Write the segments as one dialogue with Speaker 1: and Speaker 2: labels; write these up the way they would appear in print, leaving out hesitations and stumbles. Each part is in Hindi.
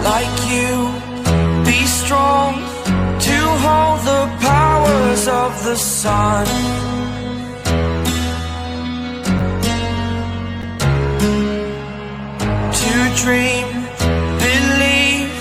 Speaker 1: like you. Be strong to hold the powers of the sun. To dream, believe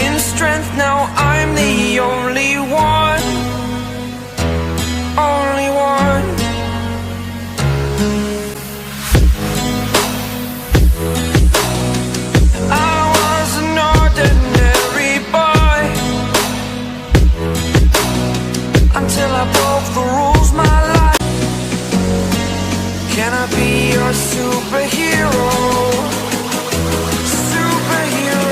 Speaker 1: in strength. Now I'm the only one, only one. I was an ordinary boy until I broke the rules. My life. Can I be your superhero? Superhero.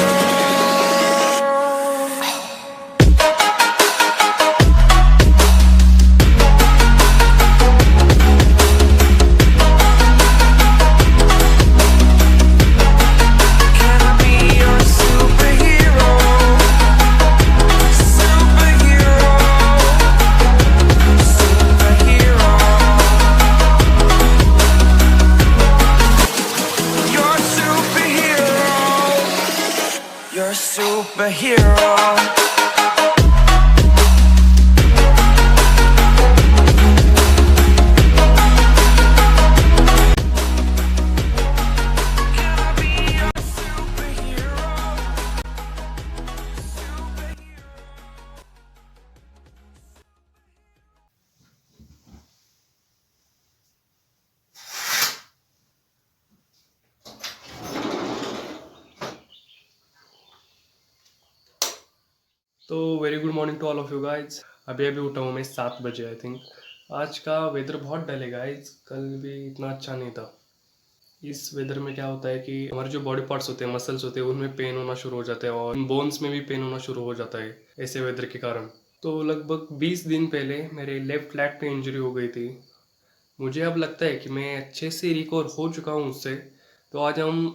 Speaker 2: तो very good morning to all of you guys. अभी उठा हूँ मैं 7 बजे आई थिंक। आज का वेदर बहुत डल है गाइज, कल भी इतना अच्छा नहीं था। इस वेदर में क्या होता है कि हमारे जो बॉडी पार्ट्स होते हैं, मसल्स होते हैं, उनमें पेन होना शुरू हो जाता है और बोन्स में भी पेन होना शुरू हो जाता है ऐसे वेदर के कारण। तो लगभग 20 दिन पहले मेरे लेफ्ट लेग पे इंजरी हो गई थी। मुझे अब लगता है कि मैं अच्छे से रिकवर हो चुका हूँ उससे। तो आज हम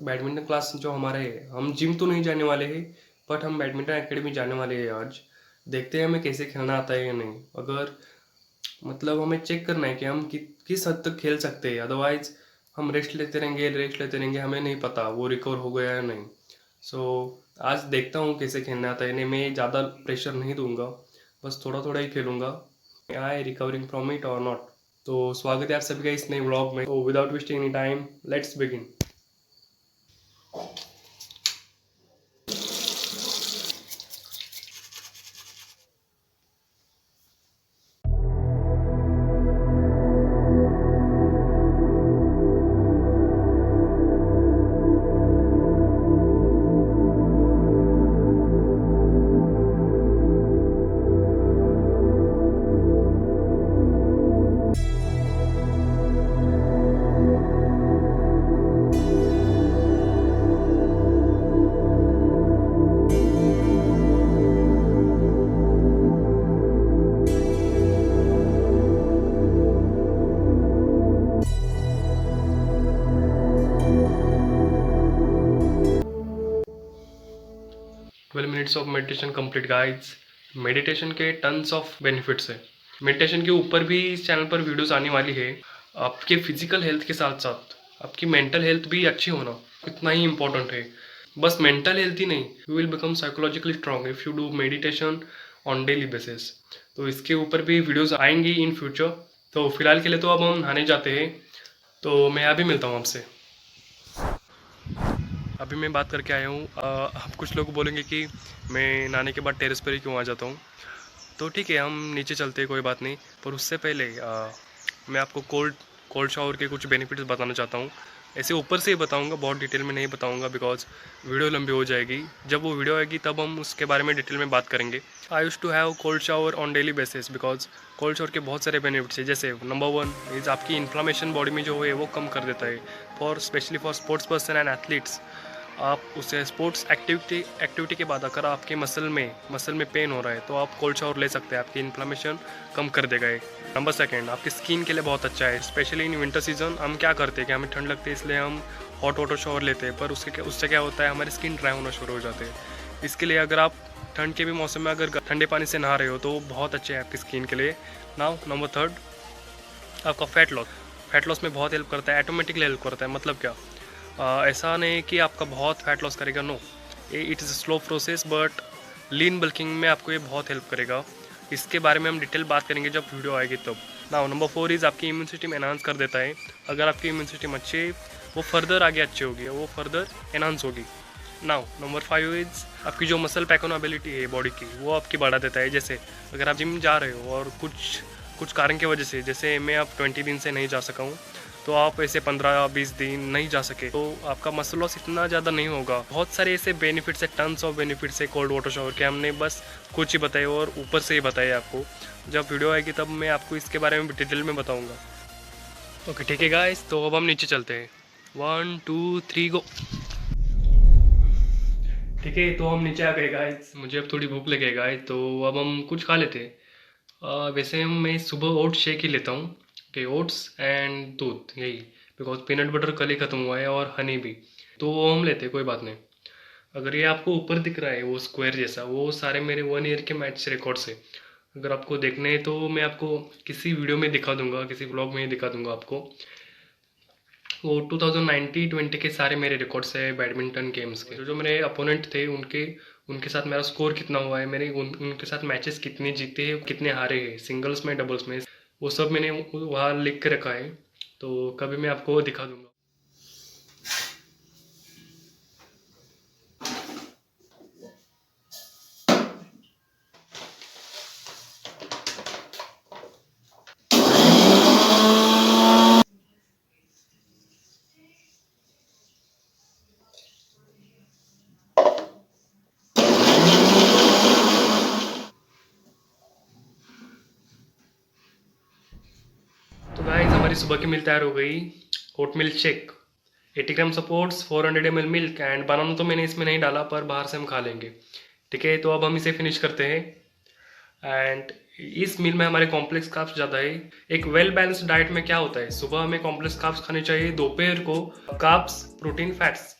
Speaker 2: बैडमिंटन क्लास जो हमारा है, हम जिम तो नहीं जाने वाले हैं बट हम बैडमिंटन एकेडमी जाने वाले हैं आज। देखते हैं हमें कैसे खेलना आता है या नहीं। अगर मतलब हमें चेक करना है कि हम किस हद तक खेल सकते हैं, अदरवाइज हम रेस्ट लेते रहेंगे, हमें नहीं पता वो रिकवर हो गया या नहीं। सो आज देखता हूँ कैसे खेलना आता है। नहीं, मैं ज़्यादा प्रेशर नहीं दूंगा, बस थोड़ा थोड़ा ही खेलूँगा। आई रिकवरिंग फ्रॉम इट और नॉट। तो स्वागत है आप सभी का इस नए व्लॉग में। तो without wasting any time let's begin. Minutes of meditation complete guys. Meditation के टन्स ऑफ बेनिफिट्स है। मेडिटेशन के ऊपर भी इस चैनल पर वीडियोस आने वाली है। आपके फिजिकल हेल्थ के साथ साथ आपकी मेंटल हेल्थ भी अच्छी होना इतना ही इम्पोर्टेंट है। बस मेंटल हेल्थ ही नहीं, you will become psychologically strong if you do meditation on daily basis. तो इसके ऊपर भी वीडियोज़ आएंगी इन फ्यूचर। तो फिलहाल के लिए तो अब हम नहाने जाते हैं। तो मैं अभी मिलता हूँ आपसे। अभी मैं बात करके आया हूँ। अब कुछ लोग बोलेंगे कि मैं नहाने के बाद टेरेस पर ही क्यों आ जाता हूँ। तो ठीक है, हम नीचे चलते हैं, कोई बात नहीं। पर उससे पहले मैं आपको कोल्ड शावर के कुछ बेनिफिट्स बताना चाहता हूँ। ऐसे ऊपर से ही बताऊँगा, बहुत डिटेल में नहीं बताऊँगा बिकॉज वीडियो लंबी हो जाएगी। जब वो वीडियो आएगी तब हम उसके बारे में डिटेल में बात करेंगे। I used to have cold shower on daily basis because cold shower के बहुत सारे बेनिफिट्स है। जैसे नंबर 1 इज़ आपकी इन्फ्लामेशन बॉडी में जो है वो कम कर देता है। Specially for sports person and athletes. आप उसे स्पोर्ट्स एक्टिविटी के बाद अगर आपके मसल में पेन हो रहा है तो आप कोल्ड शावर ले सकते हैं, आपकी इन्फ्लामेशन कम कर देगा ये। नंबर 2 आपकी स्किन के लिए बहुत अच्छा है। स्पेशली इन विंटर सीजन हम क्या करते हैं कि हमें ठंड लगती है इसलिए हम हॉट वाटर शावर लेते हैं, पर उससे क्या होता है, हमारी स्किन ड्राई होना शुरू हो जाते हैं। इसके लिए अगर आप ठंड के भी मौसम में अगर ठंडे पानी से नहा रहे हो तो बहुत अच्छे है आपकी स्किन के लिए। नाउ नंबर 3 आपका फैट लॉस में बहुत हेल्प करता है, ऑटोमेटिकली हेल्प करता है। मतलब क्या, ऐसा नहीं कि आपका बहुत फैट लॉस करेगा, no, it is slow process but lean bulking में आपको ये बहुत हेल्प करेगा। इसके बारे में हम डिटेल बात करेंगे जब वीडियो आएगी तब। नाउ नंबर 4 इज़ आपकी इम्यून सिस्टम एनहांस कर देता है। अगर आपकी इम्यून सिस्टम अच्छी है वो फर्दर आगे अच्छी होगी, वो फर्दर एनहांस होगी। नाउ नंबर 5 इज़ आपकी जो मसल पैकोनबिलिटी है बॉडी की वो आपकी बढ़ा देता है। जैसे अगर आप जिम जा रहे हो और कुछ कारण की वजह से, जैसे मैं अब 20 दिन से नहीं जा सका हूँ, तो आप ऐसे 15-20 दिन नहीं जा सके तो आपका मसल लॉस इतना ज़्यादा नहीं होगा। बहुत सारे ऐसे बेनिफिट्स है, टन्स ऑफ बेनिफिट्स है कोल्ड वाटर शावर के। हमने बस कुछ ही बताए और ऊपर से ही बताए आपको। जब वीडियो आएगी तब मैं आपको इसके बारे में डिटेल में बताऊँगा। ओके ठीक है गाइस, तो अब हम नीचे चलते हैं। 1 2 3 गो। ठीक है, तो हम नीचे आ गए गाइस। मुझे अब थोड़ी भूख लगे गाइस, तो अब हम कुछ खा लेते हैं। वैसे मैं सुबह ओट्स शेक ही लेता हूँ कि ओट्स एंड दूध, यही, बिकॉज पीनट बटर कल ही ख़त्म हुआ है और हनी भी, तो वो हम लेते हैं, कोई बात नहीं। अगर ये आपको ऊपर दिख रहा है वो स्क्वायर जैसा, वो सारे मेरे 1 ईयर के मैच रिकॉर्ड्स है। अगर आपको देखने हैं तो मैं आपको किसी वीडियो में दिखा दूंगा, किसी ब्लॉग में ही दिखा दूंगा आपको। वो 2019-20 के सारे मेरे रिकॉर्ड्स है बैडमिंटन गेम्स के। जो मेरे अपोनेंट थे उनके साथ मेरा स्कोर कितना हुआ है, मेरे उनके साथ मैचेस कितने जीते हैं, कितने हारे हैं, सिंगल्स में डबल्स में, वो सब मैंने वहाँ लिख के रखा है। तो कभी मैं आपको दिखा दूंगा। तो गाइस हमारी सुबह की मील तैयार हो गई। Oat milk shake, 80 gram supports, 400 ml milk and banana तो मैंने इसमें नहीं डाला, पर बाहर से हम खा लेंगे। ठीक है, तो अब हम इसे फिनिश करते हैं। एंड इस मील में हमारे कॉम्प्लेक्स कार्ब्स ज़्यादा है। एक वेल बैलेंस्ड डाइट में क्या होता है, सुबह हमें कॉम्प्लेक्स कार्ब्स खाने चाहिए, दोपहर को कार्ब्स, प्रोटीन, फैट्स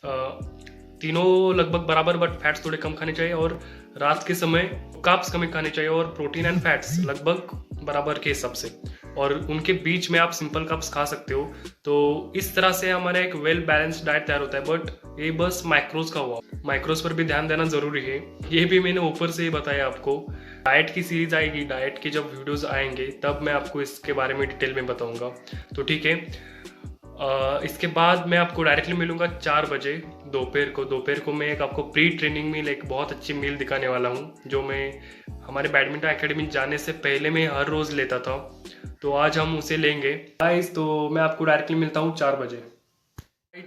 Speaker 2: तीनों लगभग बराबर बट फैट्स थोड़े कम खाने चाहिए, और रात के समय कार्ब्स कम खाने चाहिए और प्रोटीन एंड फैट्स लगभग बराबर के हिसाब से, और उनके बीच में आप सिंपल कार्ब्स खा सकते हो। तो इस तरह से हमारा एक वेल बैलेंस्ड डाइट तैयार होता है। बट ये बस माइक्रोज का हुआ, माइक्रोज पर भी ध्यान देना जरूरी है। ये भी मैंने ऊपर से ही बताया आपको। डाइट की सीरीज आएगी, डाइट के जब वीडियोस आएंगे तब मैं आपको इसके बारे में डिटेल में बताऊंगा। तो ठीक है, इसके बाद मैं आपको डायरेक्टली मिलूंगा 4 बजे दोपहर को मैं एक आपको प्री ट्रेनिंग मील, एक बहुत अच्छी मील दिखाने वाला हूँ, जो मैं हमारे बैडमिंटन एकेडमी जाने से पहले मैं हर रोज़ लेता था। तो आज हम उसे लेंगे गाइस। तो मैं आपको डायरेक्टली मिलता हूँ 4 बजे।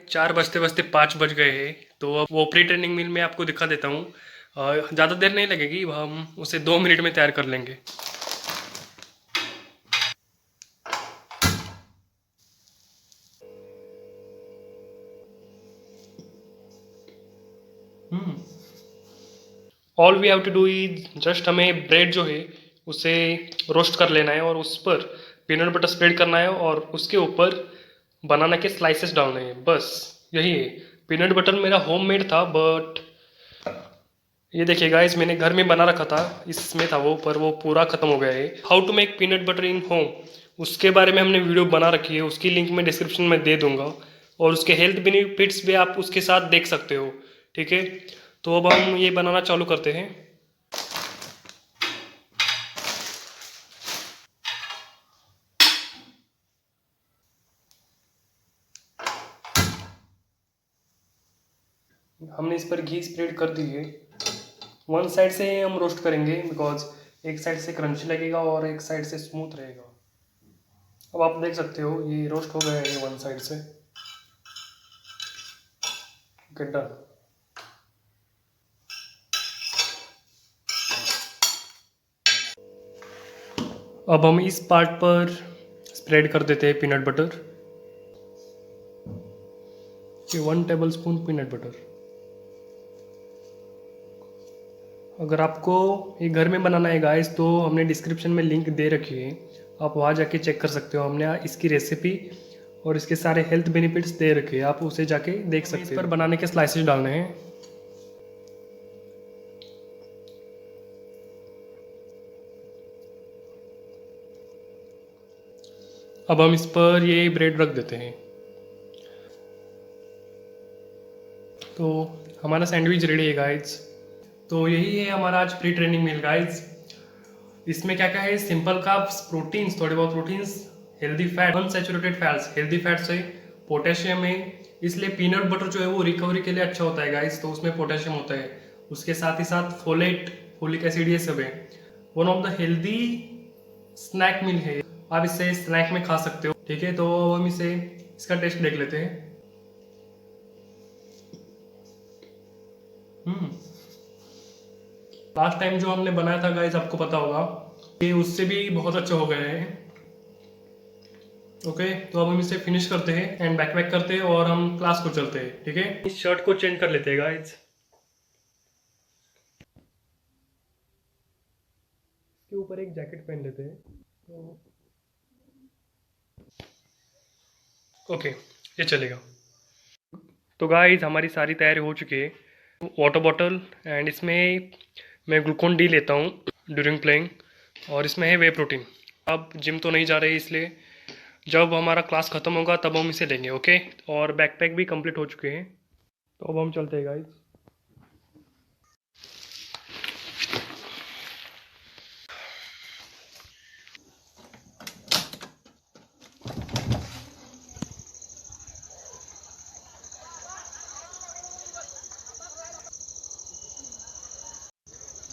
Speaker 2: 4 बजते बजते 5 बज गए हैं, तो अब वो प्री ट्रेनिंग मील मैं आपको दिखा देता हूँ। ज़्यादा देर नहीं लगेगी, हम उसे 2 मिनट में तैयार कर लेंगे। All we have to do is just हमें ब्रेड जो है उसे रोस्ट कर लेना है और उस पर पीनट बटर स्प्रेड करना है और उसके ऊपर बनाना के स्लाइसेस डालने हैं, बस यही है। पीनट बटर मेरा होममेड था, बट ये देखिए गाइस, मैंने घर में बना रखा था, इसमें था वो, पर वो पूरा खत्म हो गया है। How to make peanut butter in home, उसके बारे में हमने वीडियो बना रखी है, उसकी लिंक मैं डिस्क्रिप्शन में दे दूंगा, और उसके हेल्थ बेनिफिट्स भी आप उसके साथ देख सकते हो। ठीक है, तो अब हम ये बनाना चालू करते हैं। हमने इस पर घी स्प्रेड कर दी है। वन साइड से हम रोस्ट करेंगे, बिकॉज एक साइड से क्रंची लगेगा और एक साइड से स्मूथ रहेगा। अब आप देख सकते हो ये रोस्ट हो गया है वन साइड से। Okay, done. अब हम इस पार्ट पर स्प्रेड कर देते हैं peanut butter, 1 table spoon peanut butter. अगर आपको ये घर में बनाना है गाइस, तो हमने डिस्क्रिप्शन में लिंक दे रखी है, आप वहाँ जाके चेक कर सकते हो। हमने इसकी रेसिपी और इसके सारे हेल्थ बेनिफिट्स दे रखे हैं, आप उसे जाके देख सकते हो। इस पर बनाने के स्लाइसेस डालने हैं। अब हम इस पर ये ब्रेड रख देते हैं। तो हमारा सैंडविच रेडी है गाइज। तो यही है हमारा आज प्री ट्रेनिंग मील गाइज। इसमें क्या क्या है, सिंपल कार्ब्स, प्रोटीन्स, थोड़े बहुत proteins, healthy fat, unsaturated fats, healthy fats है, पोटेशियम है। इसलिए पीनट बटर जो है वो रिकवरी के लिए अच्छा होता है गाइज, तो उसमें पोटेशियम होता है। उसके साथ ही साथ फोलेट, फोलिक एसिड, ये सब है। One of the healthy snack meal है, आप इसे स्नैक में खा सकते हो। ठीक है, तो हम इसका टेस्ट देख लेते हैं। लास्ट टाइम जो हमने बनाया था गाइस, आपको पता होगा कि उससे भी बहुत अच्छा हो गया है। ओके, तो अब हम इसे फिनिश करते हैं एंड बैक करते हैं और हम क्लास को चलते हैं। ठीक है, इस शर्ट को चेंज कर लेते हैं गाइस। इसके ऊपर एक जैकेट पहन लेते हैं। ओके, ये चलेगा। तो गाइस हमारी सारी तैयारी हो चुकी है। वाटर बॉटल एंड इसमें मैं ग्लूकोन डी लेता हूँ ड्यूरिंग प्लेइंग, और इसमें है वे प्रोटीन। अब जिम तो नहीं जा रहे, इसलिए जब हमारा क्लास ख़त्म होगा तब हम इसे लेंगे। ओके, और बैकपैक भी कंप्लीट हो चुके हैं, तो अब हम चलते हैं गाइस।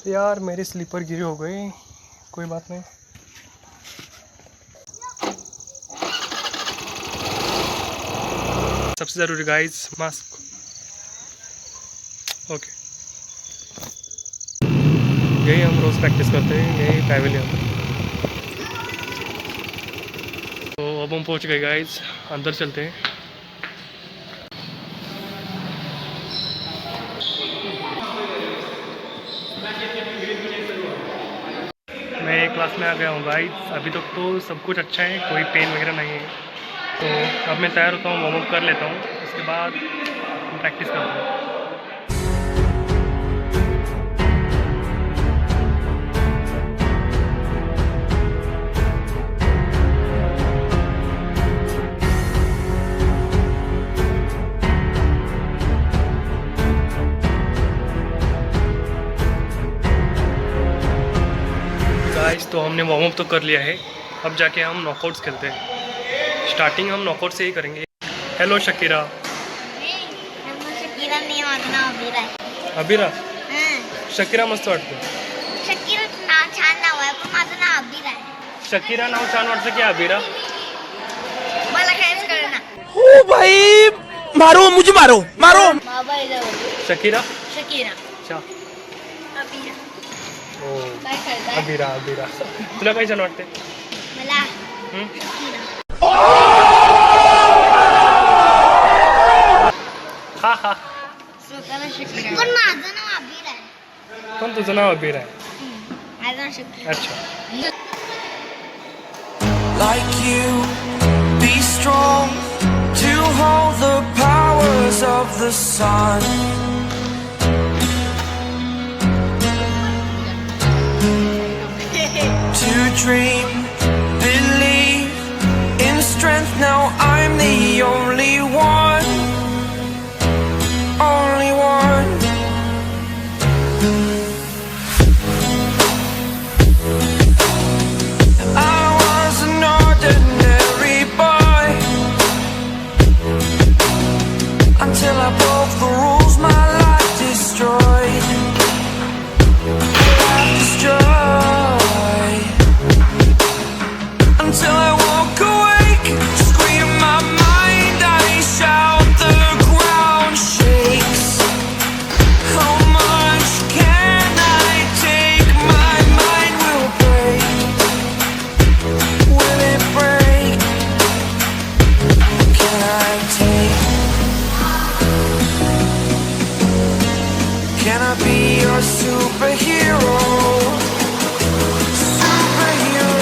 Speaker 2: यार मेरे स्लीपर गिरे हो गए, कोई बात नहीं। सबसे ज़रूरी गाइस मास्क। ओके, यही हम रोज़ प्रैक्टिस करते हैं, यही पैवेलियन। तो अब हम पहुंच गए गाइस, अंदर चलते हैं। मैं क्लास में आ गया हूँ गाइस। अभी तक तो सब कुछ अच्छा है, कोई पेन वगैरह नहीं है। तो अब मैं तैयार होता हूँ, वार्म अप कर लेता हूँ, उसके बाद प्रैक्टिस करता हूँ। गाइस तो हमने वार्म अप तो कर लिया है, अब जाके हम नॉकआउट्स खेलते हैं। स्टार्टिंग हम नॉकआउट से ही करेंगे। Hello Shakira.
Speaker 3: शकीरा नहीं वाटना अभिरा आहे.
Speaker 2: अभिरा,
Speaker 3: हं.
Speaker 2: शकीरा मस्त वाटतं।
Speaker 3: शकीरा छान नाव आहे, पण माझं नाव अभिरा आहे.
Speaker 2: शकीरा नाव छान वाटतं की अभिरा?
Speaker 3: मला काहीच कळना.
Speaker 4: ओ भाई मारो, मुझे मारो मारो.
Speaker 3: बाबा इधर.
Speaker 2: Shakira,
Speaker 3: Shakira.
Speaker 2: अच्छा।
Speaker 3: अभिरा.
Speaker 2: ओ,
Speaker 3: काय करताय?
Speaker 2: अभिरा, अभिरा। तुला काय छान वाटते?
Speaker 3: मला
Speaker 2: हं?
Speaker 3: शकीरा.
Speaker 2: हा हा,
Speaker 3: स्वतःला शकीरा. पण माझं नाव अभिरा आहे.
Speaker 2: पण तुझं नाव अभिरा आहे।
Speaker 3: माझं नाव शकीरा.
Speaker 2: अच्छा,
Speaker 1: like you. Be strong to hold the powers of the sun. To dream, believe in strength. Now I'm the only one, only one. I was an ordinary boy until I broke the rules. My life destroyed. Life destroyed. Until I woke awake, scream my mind, I shout, the ground shakes. How much can I take? My mind will break. Will it break? Can I take? Can I be your superhero? Superhero.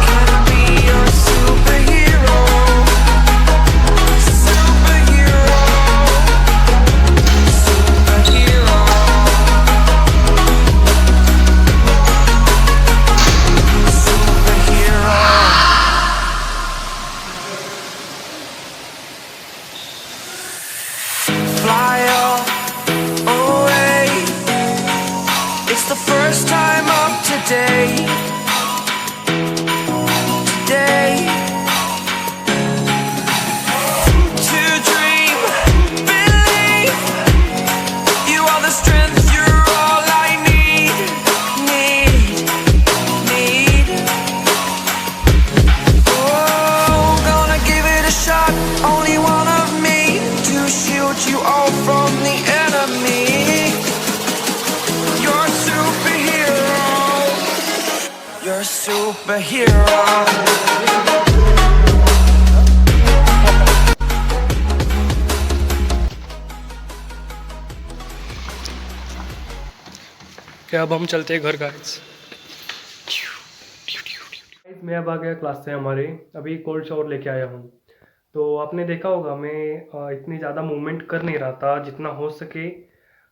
Speaker 1: Can I be your superhero? Superhero. Superhero. first time up today. To dream, believe. You are the strength, you're all I need. Oh, gonna give it a shot. Only one of me to shield you all from the enemy. You're a superhero. You're a superhero.
Speaker 2: अब हम चलते हैं घर गाइस। मैं अब आ गया क्लास से हमारे, अभी कोल्ड शावर लेके आया हूँ। तो आपने देखा होगा मैं इतनी ज़्यादा मूवमेंट कर नहीं रहा था, जितना हो सके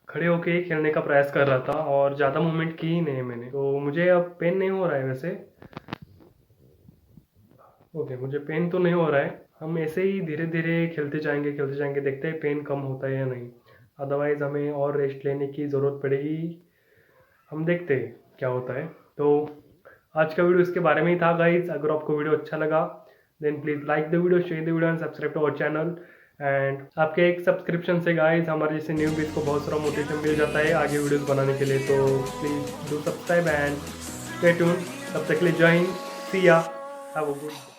Speaker 2: खड़े होके खेलने का प्रयास कर रहा था और ज़्यादा मूवमेंट की ही नहीं मैंने। तो मुझे अब पेन नहीं हो रहा है वैसे, ओके मुझे पेन तो नहीं हो रहा है। हम ऐसे ही धीरे धीरे खेलते जाएंगे देखते हैं पेन कम होता है या नहीं, अदरवाइज़ हमें और रेस्ट लेने की ज़रूरत पड़ेगी। हम देखते हैं क्या होता है। तो आज का वीडियो इसके बारे में ही था गाइज। अगर आपको वीडियो अच्छा लगा then please like the video, share the video and subscribe to our channel. And आपके एक सब्सक्रिप्शन से गाइज हमारे जैसे न्यू बीज को बहुत सारा मोटिवेशन मिल जाता है आगे वीडियोस बनाने के लिए। तो please do subscribe and stay tune. तब तक के लिए जय हिंद, सी या, हैव अ गुड डे।